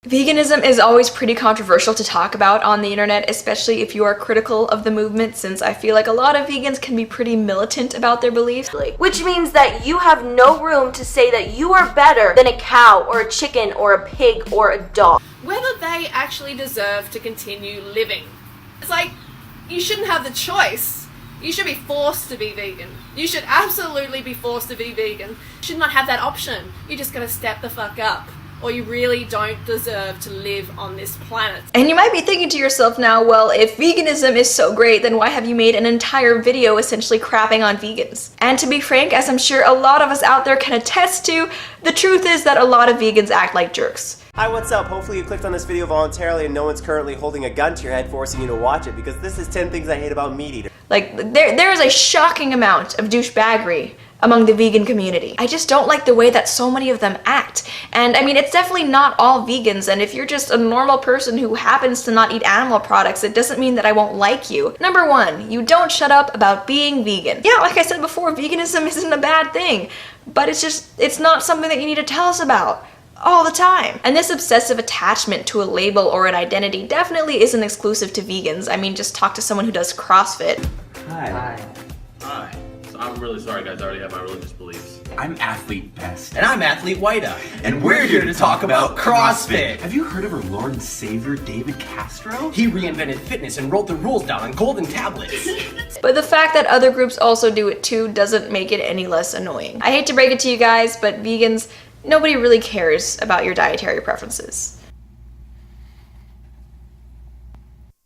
Veganism is always pretty controversial to talk about on the internet, especially if you are critical of the movement, since I feel like a lot of vegans can be pretty militant about their beliefs. Which means that you have no room to say that you are better than a cow or a chicken or a pig or a dog. Whether they actually deserve to continue living. It's like, you shouldn't have the choice. You should be forced to be vegan. You should absolutely be forced to be vegan. You should not have that option. You just gotta step the fuck up, or you really don't deserve to live on this planet. And you might be thinking to yourself now, well, if veganism is so great, then why have you made an entire video essentially crapping on vegans? And to be frank, as I'm sure a lot of us out there can attest to, the truth is that a lot of vegans act like jerks. Hi, what's up? Hopefully you clicked on this video voluntarily and no one's currently holding a gun to your head forcing you to watch it, because this is 10 things I hate about meat eaters. Like, there is a shocking amount of douchebaggery among the vegan community. I just don't like the way that so many of them act. And I mean, it's definitely not all vegans, and if you're just a normal person who happens to not eat animal products, it doesn't mean that I won't like you. Number one, you don't shut up about being vegan. Yeah, like I said before, veganism isn't a bad thing, but it's not something that you need to tell us about all the time. And this obsessive attachment to a label or an identity definitely isn't exclusive to vegans. I mean, just talk to someone who does CrossFit. Hi. So I'm really sorry, guys. I already have my religious beliefs. I'm Athlete Best. And I'm Athlete Whiteout. And we're here to talk about CrossFit. Have you heard of our Lord and Savior, David Castro? He reinvented fitness and wrote the rules down on golden tablets. But the fact that other groups also do it too doesn't make it any less annoying. I hate to break it to you guys, but vegans, nobody really cares about your dietary preferences.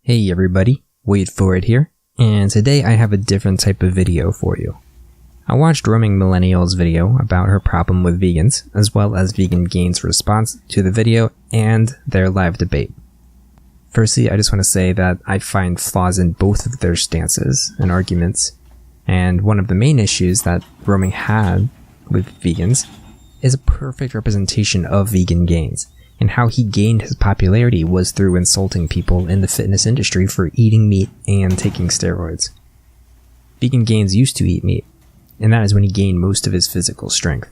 Hey everybody, Wait For It here, and today I have a different type of video for you. I watched Roaming Millennial's video about her problem with vegans, as well as Vegan Gain's response to the video and their live debate. Firstly, I just want to say that I find flaws in both of their stances and arguments, and one of the main issues that Roaming had with vegans is a perfect representation of Vegan Gains, and how he gained his popularity was through insulting people in the fitness industry for eating meat and taking steroids. Vegan Gains used to eat meat, and that is when he gained most of his physical strength.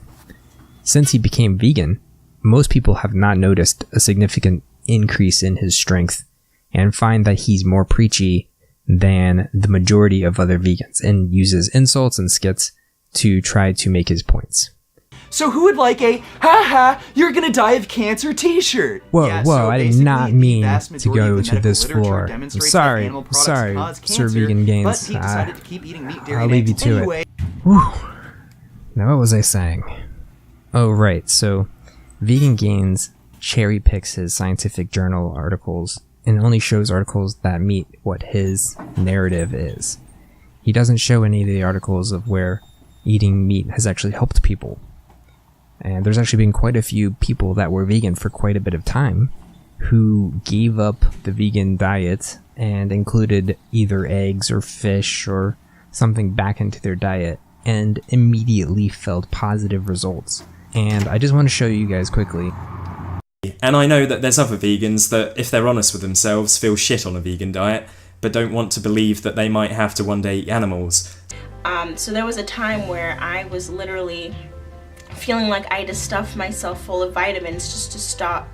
Since he became vegan, most people have not noticed a significant increase in his strength and find that he's more preachy than the majority of other vegans and uses insults and skits to try to make his points. So who would like a "haha, you're gonna die of cancer" t-shirt? Whoa, Yeah, whoa, so I did basically, not the mean vast to majority go of the to medical this literature floor. I'm demonstrates sorry, that animal products sorry, cause Sir cancer, Vegan Gains. But he decided to keep eating meat, dairy, I'll and leave you eggs to anyway. it. Whew. Now what was I saying? Oh right, so Vegan Gains cherry picks his scientific journal articles and only shows articles that meet what his narrative is. He doesn't show any of the articles of where eating meat has actually helped people. And there's actually been quite a few people that were vegan for quite a bit of time who gave up the vegan diet and included either eggs or fish or something back into their diet and immediately felt positive results. And I just want to show you guys quickly. And I know that there's other vegans that, if they're honest with themselves, feel shit on a vegan diet, but don't want to believe that they might have to one day eat animals. So there was a time where I was literally feeling like I had to stuff myself full of vitamins just to stop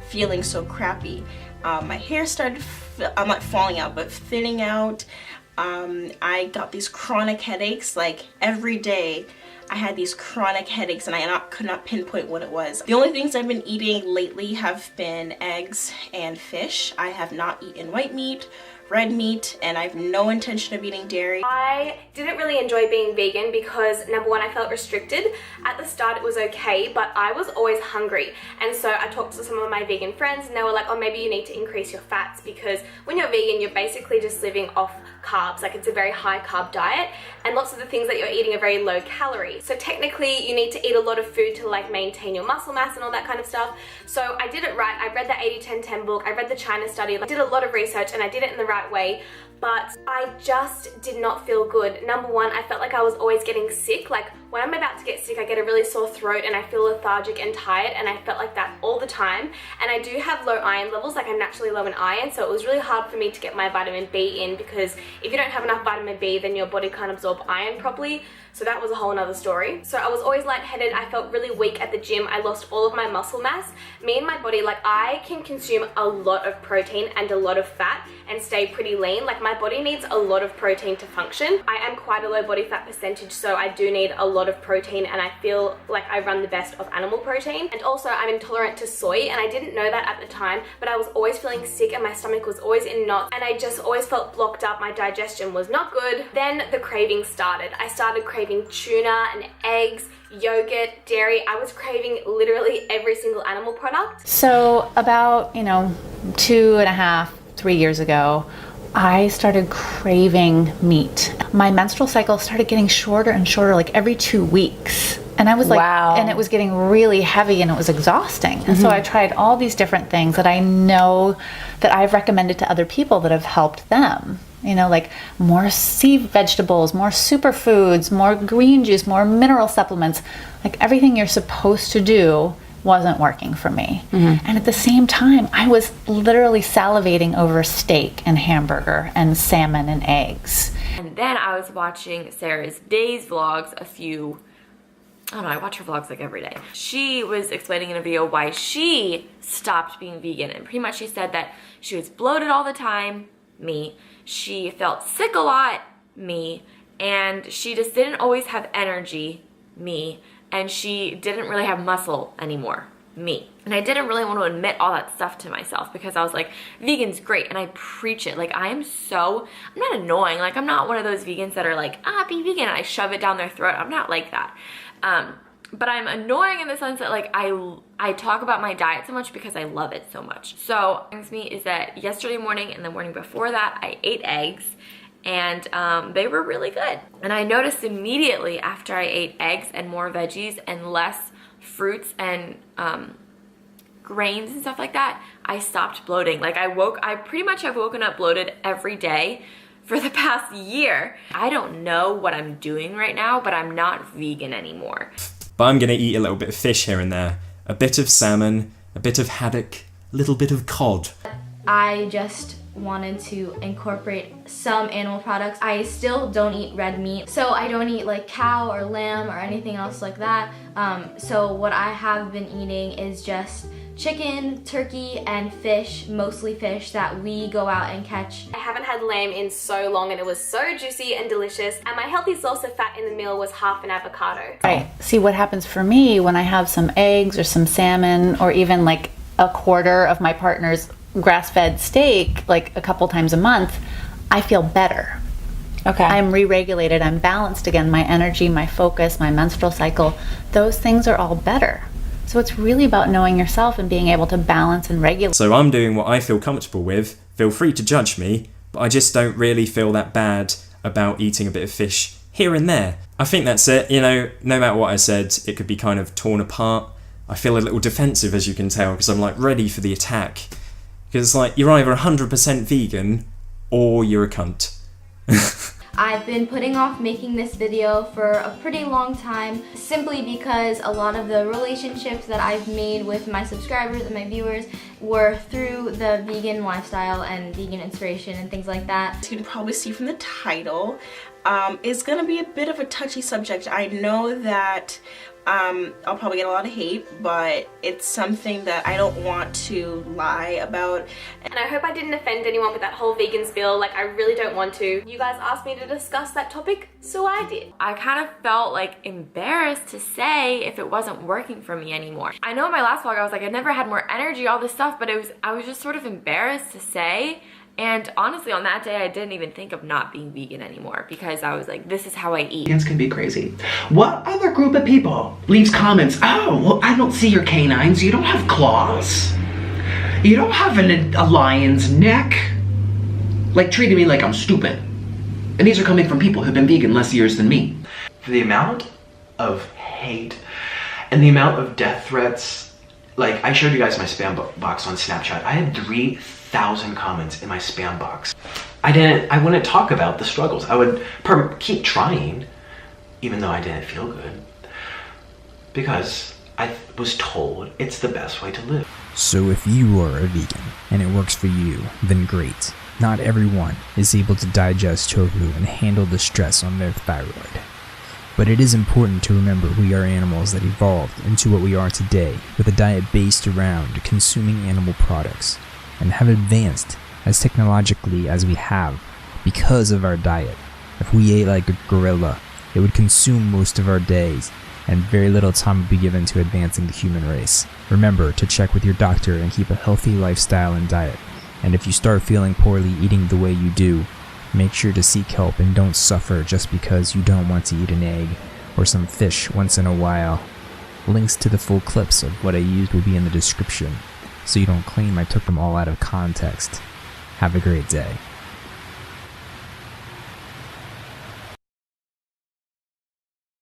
feeling so crappy. My hair started, I'm not falling out, but thinning out. I got these chronic headaches, like every day. I had these chronic headaches and I could not pinpoint what it was. The only things I've been eating lately have been eggs and fish. I have not eaten white meat, red meat, and I have no intention of eating dairy. I didn't really enjoy being vegan because, number one, I felt restricted. At the start it was okay, but I was always hungry. And so I talked to some of my vegan friends and they were like, oh, maybe you need to increase your fats, because when you're vegan, you're basically just living off carbs. Like, it's a very high carb diet and lots of the things that you're eating are very low calorie. So technically you need to eat a lot of food to like maintain your muscle mass and all that kind of stuff. So I did it right. I read the 80-10-10 book, I read the China study, I did a lot of research and I did it in the right way, but I just did not feel good. Number one, I felt like I was always getting sick, like When I'm about to get sick, I get a really sore throat and I feel lethargic and tired, and I felt like that all the time. And I do have low iron levels, like I'm naturally low in iron, so it was really hard for me to get my vitamin B in, because if you don't have enough vitamin B, then your body can't absorb iron properly. So that was a whole nother story. So I was always lightheaded, I felt really weak at the gym, I lost all of my muscle mass. Me and my body, like I can consume a lot of protein and a lot of fat and stay pretty lean. Like my body needs a lot of protein to function. I am quite a low body fat percentage, so I do need a lot of protein, and I feel like I run the best of animal protein. And also I'm intolerant to soy, and I didn't know that at the time, but I was always feeling sick and my stomach was always in knots, and I just always felt blocked up. My digestion was not good. Then the cravings started. I started craving tuna and eggs, yogurt, dairy. I was craving literally every single animal product. So about, 2.5, 3 years ago, I started craving meat. My menstrual cycle started getting shorter and shorter, like every 2 weeks. And I was like, wow. And it was getting really heavy and it was exhausting. And so I tried all these different things that I know that I've recommended to other people that have helped them. Like more sea vegetables, more superfoods, more green juice, more mineral supplements. Like everything you're supposed to do wasn't working for me. And at the same time, I was literally salivating over steak and hamburger and salmon and eggs. And then I was watching Sarah's Days vlogs I don't know, I watch her vlogs like every day. She was explaining in a video why she stopped being vegan, and pretty much she said that she was bloated all the time, me. She felt sick a lot, me. And she just didn't always have energy, me. And she didn't really have muscle anymore, me. And I didn't really want to admit all that stuff to myself, because I was like, vegan's great, and I preach it. Like I'm not annoying. Like I'm not one of those vegans that are like, be vegan, and I shove it down their throat. I'm not like that. But I'm annoying in the sense that like I talk about my diet so much because I love it so much. So what brings me is that yesterday morning and the morning before that, I ate eggs, and they were really good. And I noticed immediately after I ate eggs and more veggies and less fruits and grains and stuff like that, I stopped bloating. Like I pretty much have woken up bloated every day for the past year. I don't know what I'm doing right now, but I'm not vegan anymore. But I'm gonna eat a little bit of fish here and there. A bit of salmon, a bit of haddock, a little bit of cod. I just wanted to incorporate some animal products. I still don't eat red meat, so I don't eat like cow or lamb or anything else like that. So what I have been eating is just chicken, turkey, and fish, mostly fish that we go out and catch. I haven't had lamb in so long, and it was so juicy and delicious, and my healthy source of fat in the meal was half an avocado. Right. See, what happens for me when I have some eggs or some salmon, or even like a quarter of my partner's grass-fed steak like a couple times a month, I feel better. Okay. I'm re-regulated, I'm balanced again, my energy, my focus, my menstrual cycle, those things are all better. So it's really about knowing yourself and being able to balance and regulate. So I'm doing what I feel comfortable with. Feel free to judge me, but I just don't really feel that bad about eating a bit of fish here and there. I think that's it. No matter what I said, it could be kind of torn apart. I feel a little defensive, as you can tell, because I'm like ready for the attack. Because it's like, you're either 100% vegan or you're a cunt. I've been putting off making this video for a pretty long time, simply because a lot of the relationships that I've made with my subscribers and my viewers were through the vegan lifestyle and vegan inspiration and things like that. As you can probably see from the title, it's gonna be a bit of a touchy subject. I know that I'll probably get a lot of hate, but it's something that I don't want to lie about. And I hope I didn't offend anyone with that whole vegan spiel. Like, I really don't want to. You guys asked me to discuss that topic, so I did. I kind of felt like embarrassed to say if it wasn't working for me anymore. I know in my last vlog I was like, I never had more energy, all this stuff, but I was just sort of embarrassed to say. And honestly, on that day, I didn't even think of not being vegan anymore, because I was like, this is how I eat. Vegans can be crazy. What other group of people leaves comments? Oh, well, I don't see your canines. You don't have claws. You don't have a lion's neck. Like, treating me like I'm stupid. And these are coming from people who've been vegan less years than me. For the amount of hate and the amount of death threats, like, I showed you guys my spam box on Snapchat. I had 3,000 comments in my spam box. I wouldn't talk about the struggles. I would keep trying, even though I didn't feel good, because I was told it's the best way to live. So if you are a vegan and it works for you, then great. Not everyone is able to digest tofu and handle the stress on their thyroid. But it is important to remember we are animals that evolved into what we are today with a diet based around consuming animal products, and have advanced as technologically as we have because of our diet. If we ate like a gorilla, it would consume most of our days, and very little time would be given to advancing the human race. Remember to check with your doctor and keep a healthy lifestyle and diet. And if you start feeling poorly eating the way you do, make sure to seek help and don't suffer just because you don't want to eat an egg or some fish once in a while. Links to the full clips of what I used will be in the description, so you don't claim I took them all out of context. Have a great day.